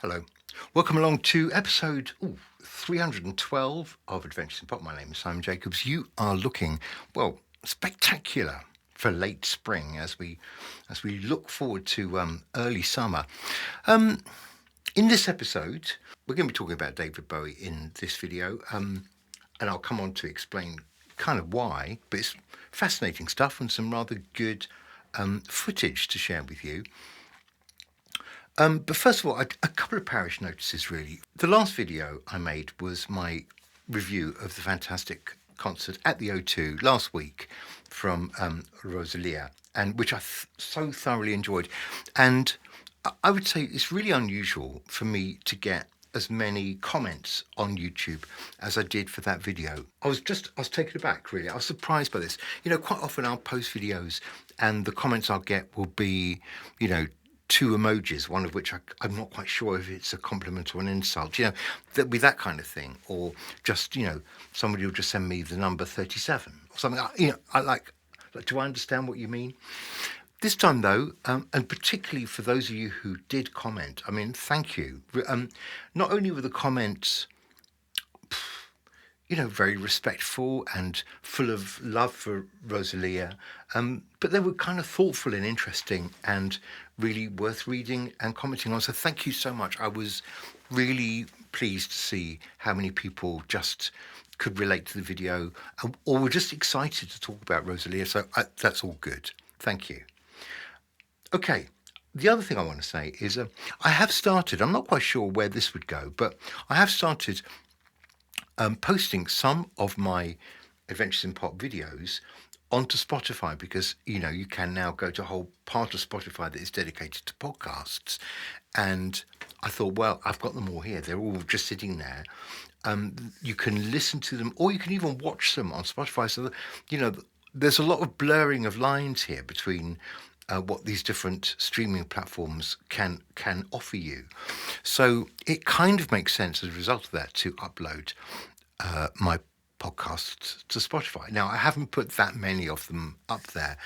Hello. Welcome along to episode 312 of Adventures in Pop. My name is Simon Jacobs. You are looking, well, spectacular for late spring as we look forward to early summer. In this episode, we're going to be talking about David Bowie in this video, and I'll come on to explain kind of why, but it's fascinating stuff and some rather good footage to share with you. But first of all, a couple of parish notices, really. The last video I made was my review of the fantastic concert at the O2 last week from Rosalia, and which I so thoroughly enjoyed. And I would say it's really unusual for me to get as many comments on YouTube as I did for that video. I was taken aback, really. I was surprised by this. Quite often I'll post videos and the comments I'll get will be, two emojis, one of which I'm not quite sure if it's a compliment or an insult, there'll be that kind of thing. Or just, somebody will just send me the number 37 or something. I like, do I understand what you mean? This time, though, and particularly for those of you who did comment, I mean, thank you. Not only were the comments, very respectful and full of love for Rosalia, but they were kind of thoughtful and interesting and really worth reading and commenting on. So thank you so much. I was really pleased to see how many people just could relate to the video or were just excited to talk about Rosalia. So that's all good. Thank you. Okay. The other thing I want to say is I have started, I'm not quite sure where this would go, but I have started posting some of my Adventures in Pop videos onto Spotify because, you can now go to a whole part of Spotify that is dedicated to podcasts. And I thought, well, I've got them all here. They're all just sitting there. You can listen to them or you can even watch them on Spotify. So, there's a lot of blurring of lines here between what these different streaming platforms can offer you. So it kind of makes sense as a result of that to upload my podcasts to Spotify. Now, I haven't put that many of them up there,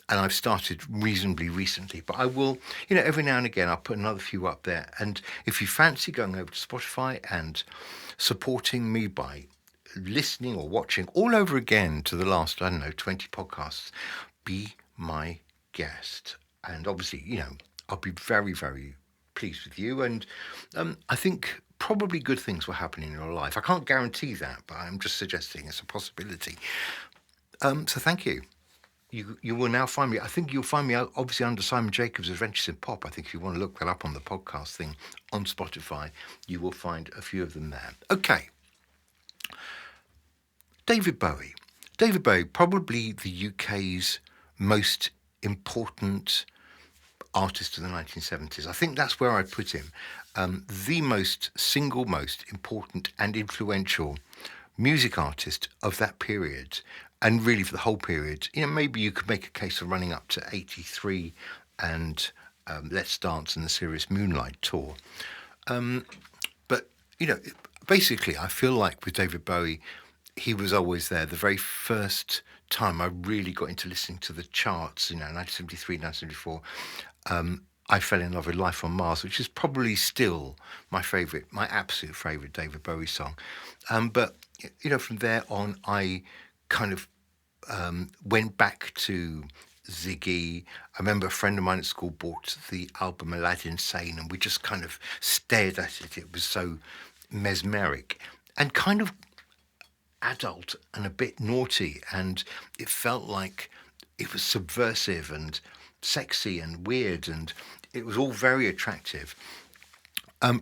and I've started reasonably recently, but I will, every now and again, I'll put another few up there. And if you fancy going over to Spotify and supporting me by listening or watching all over again to the last, 20 podcasts, be my guest. And obviously, I'll be very, very pleased with you. And I think probably good things will happen in your life. I can't guarantee that, but I'm just suggesting it's a possibility. So thank you. You will now find me. I think you'll find me obviously under Simon Jacobs' Adventures in Pop. I think if you want to look that up on the podcast thing on Spotify, you will find a few of them there. Okay. David Bowie. David Bowie, probably the UK's most important artist of the 1970s. I think that's where I'd put him. The single most important and influential music artist of that period, and really for the whole period. Maybe you could make a case of running up to 83 and Let's Dance and the Serious Moonlight tour. But, basically I feel like with David Bowie, he was always there. The very first time I really got into listening to the charts, 1973, 1974, I fell in love with Life on Mars, which is probably still my absolute favourite David Bowie song. But, from there on, I kind of went back to Ziggy. I remember a friend of mine at school bought the album Aladdin Sane, and we just kind of stared at it. It was so mesmeric and kind of adult and a bit naughty, and it felt like it was subversive and sexy and weird, and it was all very attractive.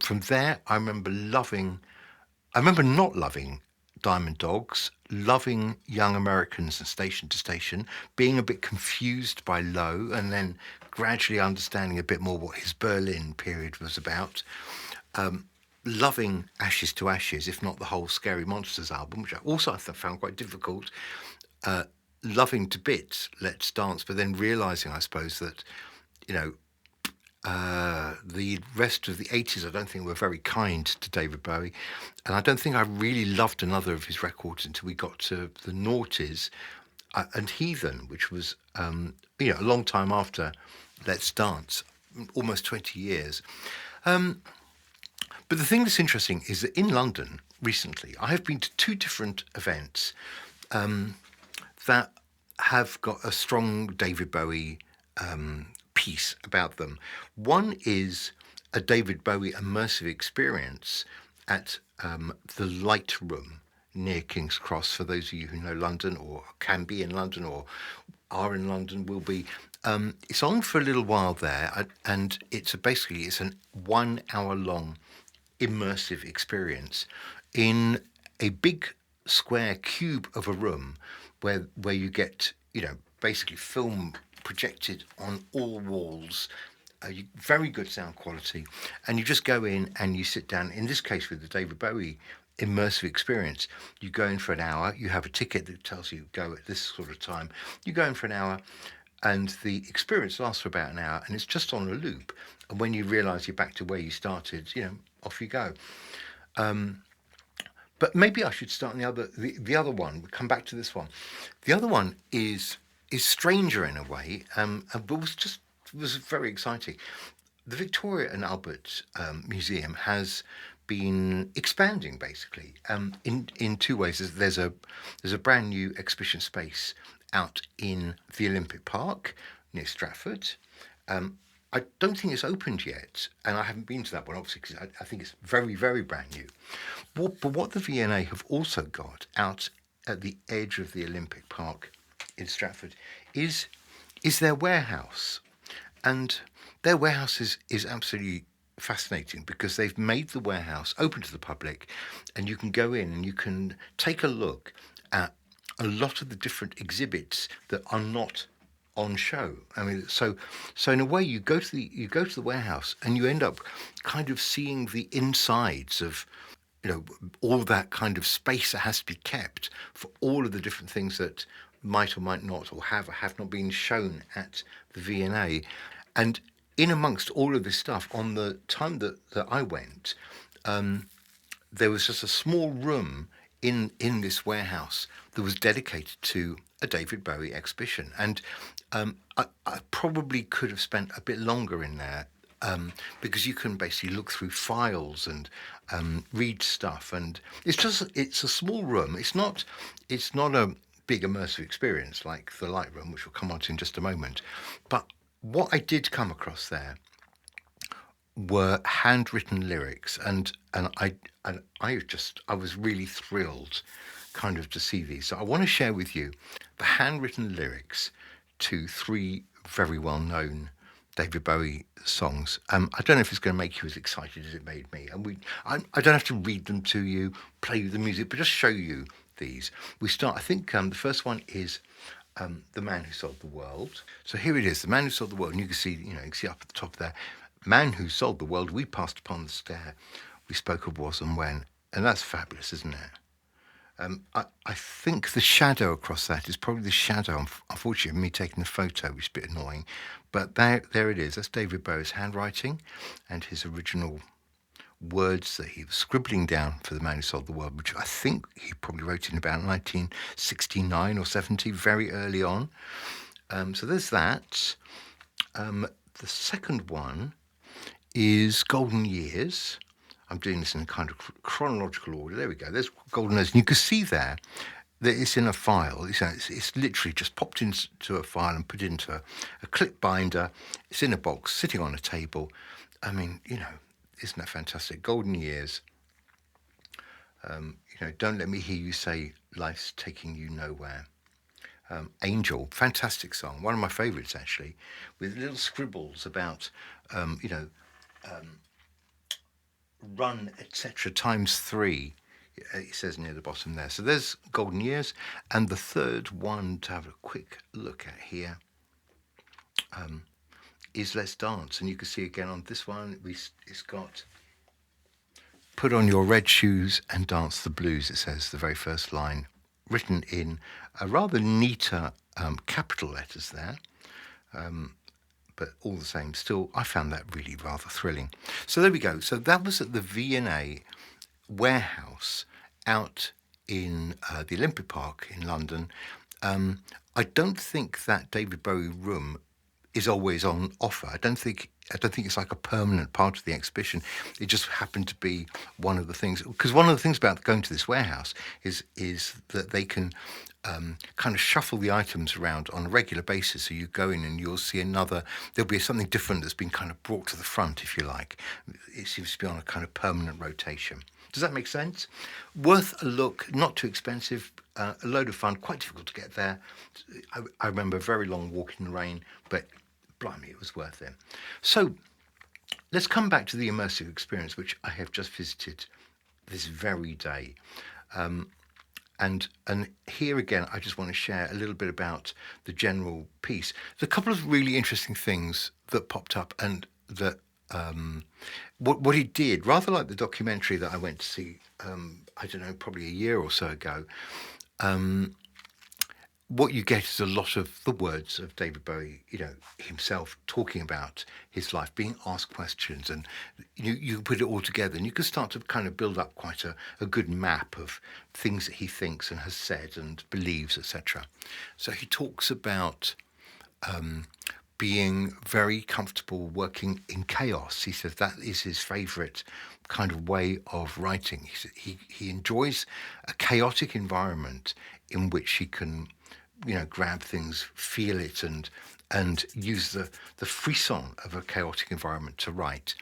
From there, I remember not loving Diamond Dogs, loving Young Americans and Station to Station, being a bit confused by Low, and then gradually understanding a bit more what his Berlin period was about. Loving Ashes to Ashes, if not the whole Scary Monsters album, which I also found quite difficult. Loving to bits Let's Dance, but then realising, I suppose, that, the rest of the 80s, I don't think were very kind to David Bowie. And I don't think I really loved another of his records until we got to the noughties and Heathen, which was, a long time after Let's Dance, almost 20 years. But the thing that's interesting is that in London recently, I have been to two different events that have got a strong David Bowie piece about them. One is a David Bowie immersive experience at the Lightroom near King's Cross. For those of you who know London or can be in London or are in London, will be. It's on for a little while there, and it's an 1 hour long immersive experience in a big square cube of a room where you get basically film projected on all walls, very good sound quality, and you just go in and you sit down. In this case, with the David Bowie immersive experience, you go in for an hour. You have a ticket that tells you go at this sort of time. You go in for an hour, and the experience lasts for about an hour, and it's just on a loop. And when you realise you're back to where you started, off you go. But maybe I should start on the other one. We'll come back to this one. The other one is stranger in a way, but was very exciting. The Victoria and Albert Museum has been expanding basically in two ways. There's a brand new exhibition space out in the Olympic Park near Stratford. I don't think it's opened yet, and I haven't been to that one, obviously, because I think it's very, very brand new. But what the V&A have also got out at the edge of the Olympic Park in Stratford is their warehouse. And their warehouse is absolutely fascinating because they've made the warehouse open to the public, and you can go in and you can take a look at a lot of the different exhibits that are not on show. I mean, so in a way, you go to the warehouse and you end up kind of seeing the insides of all that kind of space that has to be kept for all of the different things that might or might not or have not been shown at the V&A. And in amongst all of this stuff, on the time that I went, there was just a small room in this warehouse that was dedicated to a David Bowie exhibition. And I probably could have spent a bit longer in there, because you can basically look through files and read stuff. And it's a small room. It's not a big immersive experience like the Lightroom, which we'll come on to in just a moment. But what I did come across there were handwritten lyrics, and I was really thrilled kind of to see these. So I want to share with you the handwritten lyrics to three very well known David Bowie songs. I don't know if it's going to make you as excited as it made me. And I don't have to read them to you, play you the music, but just show you these. We start. I think the first one is "The Man Who Sold the World." So here it is, "The Man Who Sold the World," and you can see up at the top there, "Man who sold the world, we passed upon the stair. We spoke of was and when," and that's fabulous, isn't it? I think the shadow across that is probably the shadow, unfortunately, of me taking the photo, which is a bit annoying. But there it is. That's David Bowie's handwriting and his original words that he was scribbling down for "The Man Who Sold the World," which I think he probably wrote in about 1969 or 70, very early on. So there's that. The second one is "Golden Years." I'm doing this in a kind of chronological order. There we go. There's "Golden Years." And you can see there that it's in a file. It's literally just popped into a file and put into a clip binder. It's in a box, sitting on a table. I mean, isn't that fantastic? "Golden Years." "Don't let me hear you say life's taking you nowhere." "Angel," fantastic song. One of my favourites, actually, with little scribbles about, run, etc. ×3, it says near the bottom there. So there's "Golden Years." And the third one to have a quick look at here is "Let's Dance." And you can see again on this one, it's got "Put on your red shoes and dance the blues," it says, the very first line, written in a rather neater capital letters there. But all the same, still, I found that really rather thrilling. So there we go. So that was at the V&A warehouse out in the Olympic Park in London. I don't think that David Bowie room is always on offer. I don't think I don't think it's like a permanent part of the exhibition. It just happened to be one of the things, because one of the things about going to this warehouse is that they can kind of shuffle the items around on a regular basis. So you go in and you'll see there'll be something different that's been kind of brought to the front, if you like. It seems to be on a kind of permanent rotation. Does that make sense? Worth a look, not too expensive, a load of fun, quite difficult to get there. I remember a very long walk in the rain, but blimey, it was worth it. So let's come back to the immersive experience, which I have just visited this very day. And here again, I just want to share a little bit about the general piece. There's a couple of really interesting things that popped up, and that what he did, rather like the documentary that I went to see, I don't know, probably a year or so ago. What you get is a lot of the words of David Bowie, himself talking about his life, being asked questions, and you put it all together, and you can start to kind of build up quite a good map of things that he thinks and has said and believes, etc. So he talks about being very comfortable working in chaos. He says that is his favourite kind of way of writing. He enjoys a chaotic environment in which he can grab things, feel it, and use the frisson of a chaotic environment to write.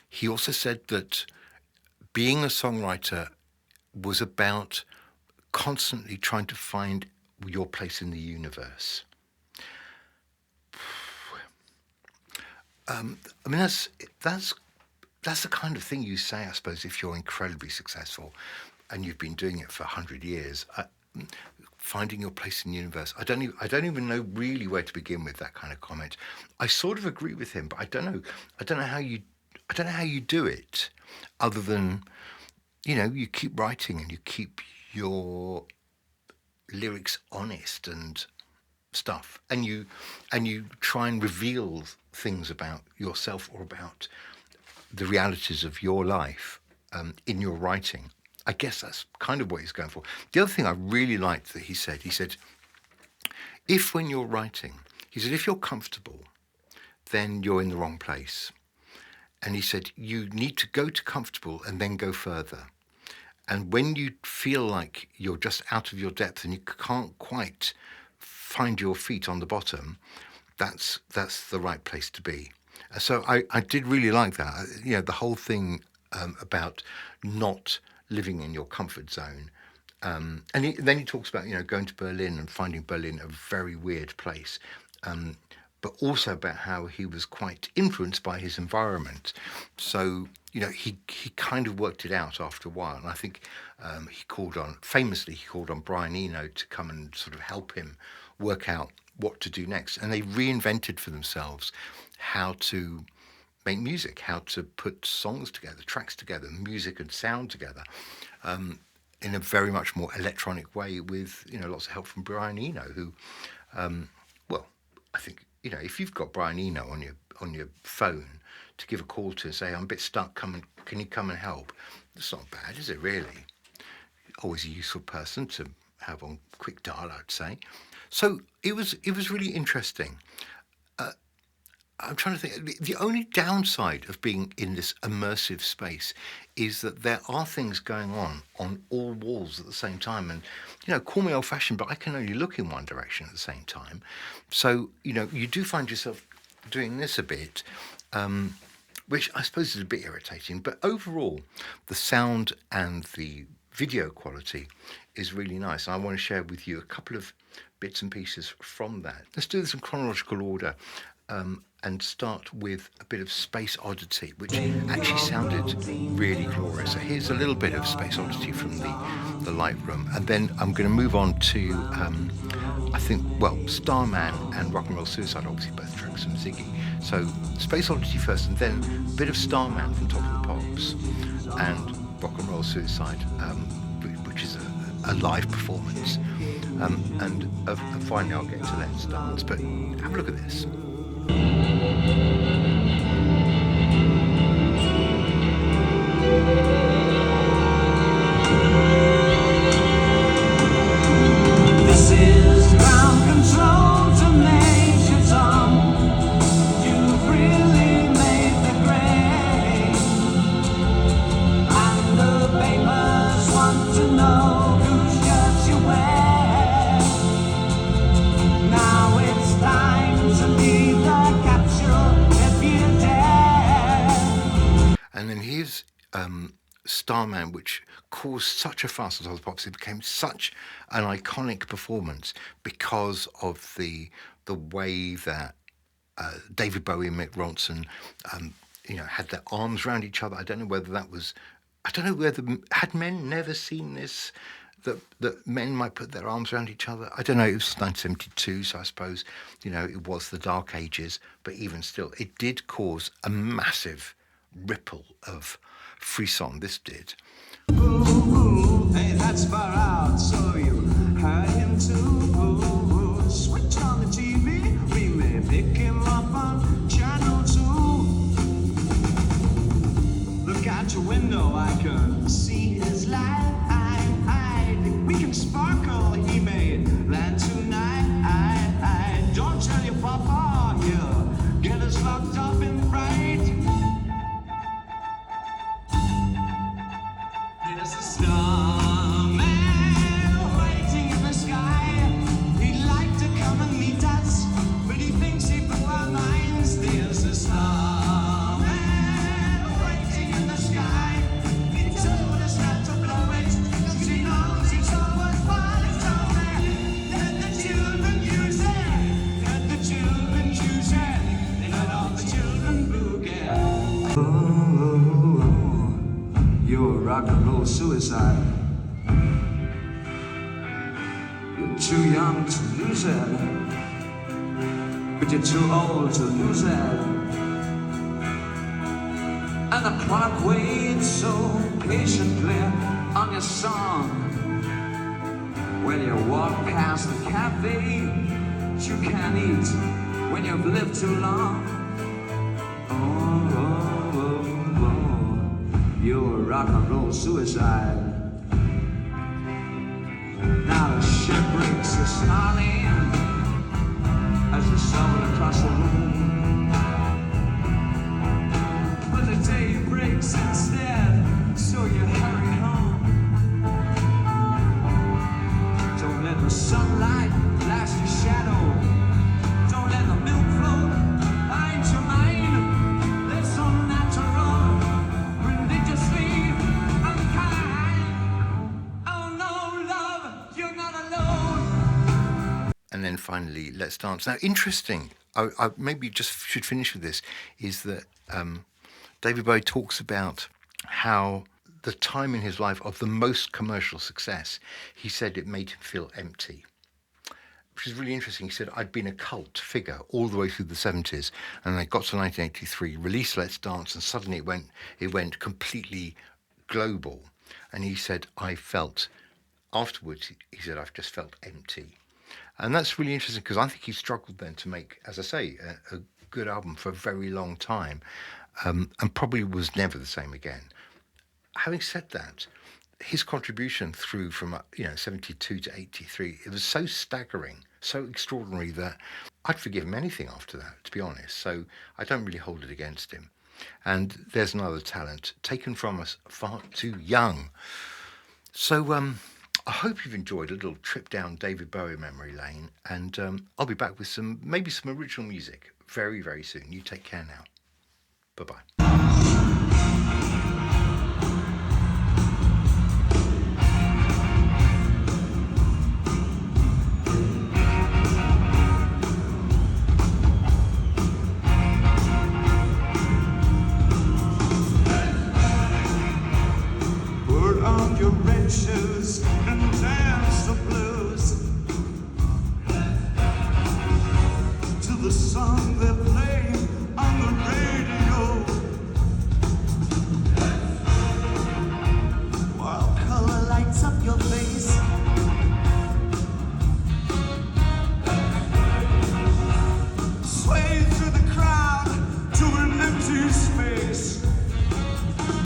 He also said that being a songwriter was about constantly trying to find your place in the universe. I mean, that's the kind of thing you say, I suppose, if you're incredibly successful and you've been doing it for 100 years. Finding your place in the universe. I don't even know really where to begin with that kind of comment. I sort of agree with him, but I don't know how you do it, other than you keep writing and you keep your lyrics honest and stuff, and you try and reveal things about yourself or about the realities of your life in your writing. I guess that's kind of what he's going for. The other thing I really liked that he said, if when you're writing, if you're comfortable, then you're in the wrong place. And he said, you need to go to comfortable and then go further. And when you feel like you're just out of your depth and you can't quite find your feet on the bottom, that's the right place to be. So I did really like that. The whole thing about not living in your comfort zone. And then he talks about, going to Berlin and finding Berlin a very weird place, but also about how he was quite influenced by his environment. So, he kind of worked it out after a while. And I think he called on Brian Eno to come and sort of help him work out what to do next. And they reinvented for themselves how to make music, how to put songs together, tracks together, music and sound together, in a very much more electronic way, with lots of help from Brian Eno, who, I think if you've got Brian Eno on your phone to give a call to and say, I'm a bit stuck, can you come and help? That's not bad, is it really? Always a useful person to have on quick dial, I'd say. So it was really interesting. I'm trying to think. The only downside of being in this immersive space is that there are things going on all walls at the same time. And, call me old-fashioned, but I can only look in one direction at the same time. So, you do find yourself doing this a bit, which I suppose is a bit irritating. But overall, the sound and the video quality is really nice. I want to share with you a couple of bits and pieces from that. Let's do this in chronological order. And start with a bit of Space Oddity, which actually sounded really glorious. So here's a little bit of Space Oddity from the Lightroom, and then I'm going to move on to, Starman and Rock and Roll Suicide, obviously both tracks from Ziggy. So Space Oddity first, and then a bit of Starman from Top of the Pops, and Rock and Roll Suicide, which is a live performance. And finally I'll get to Let's Dance, but have a look at this. This is ground control to Major Tom. You Starman, which caused such a fuss at Ozbox. It became such an iconic performance because of the way that David Bowie and Mick Ronson, had their arms around each other. I don't know whether that was, I don't know whether, had men never seen this, that men might put their arms around each other. I don't know, it was 1972, so I suppose, it was the Dark Ages, but even still, it did cause a massive ripple of frisson, this did. Ooh, ooh, hey, that's far out, so you heard him too. Ooh, switch on the TV, we may pick him up on channel 2. Look out your window, I can see his light. We can sparkle, he may land tonight. Don't tell your papa, he'll get us locked up in fright. There's a starman waiting in the sky. He'd like to come and meet us, but he thinks he blew our minds. There's a starman waiting in the sky. He told us not to blow it, 'cause he knows he told us what it's over. Let the children use it, let the children choose it, let all the children boogie. You're rock and roll suicide. You're too young to lose it, but you're too old to lose it. And the clock waits so patiently on your song. When you walk past the cafe you can't eat when you've lived too long. You're rock and roll suicide. Now the ship breaks the snarling as you stumble across the room. But the day breaks instead, so you hurry home. Don't let the sunlight blast your shadow. Don't let the milk float behind your mind. They're so natural. And then finally, Let's Dance. Now, interesting, I maybe just should finish with this, is that David Bowie talks about how the time in his life of the most commercial success, he said it made him feel empty, which is really interesting. He said, I'd been a cult figure all the way through the 70s, and I got to 1983, released Let's Dance, and suddenly it went completely global. And he said, afterwards, he said, I've just felt empty. And that's really interesting because I think he struggled then to make, as I say, a good album for a very long time, and probably was never the same again. Having said that, his contribution through from 72 to 83, it was so staggering, so extraordinary that I'd forgive him anything after that, to be honest. So I don't really hold it against him. And there's another talent taken from us far too young. So I hope you've enjoyed a little trip down David Bowie memory lane, and I'll be back with maybe some original music very, very soon. You take care now. Bye-bye.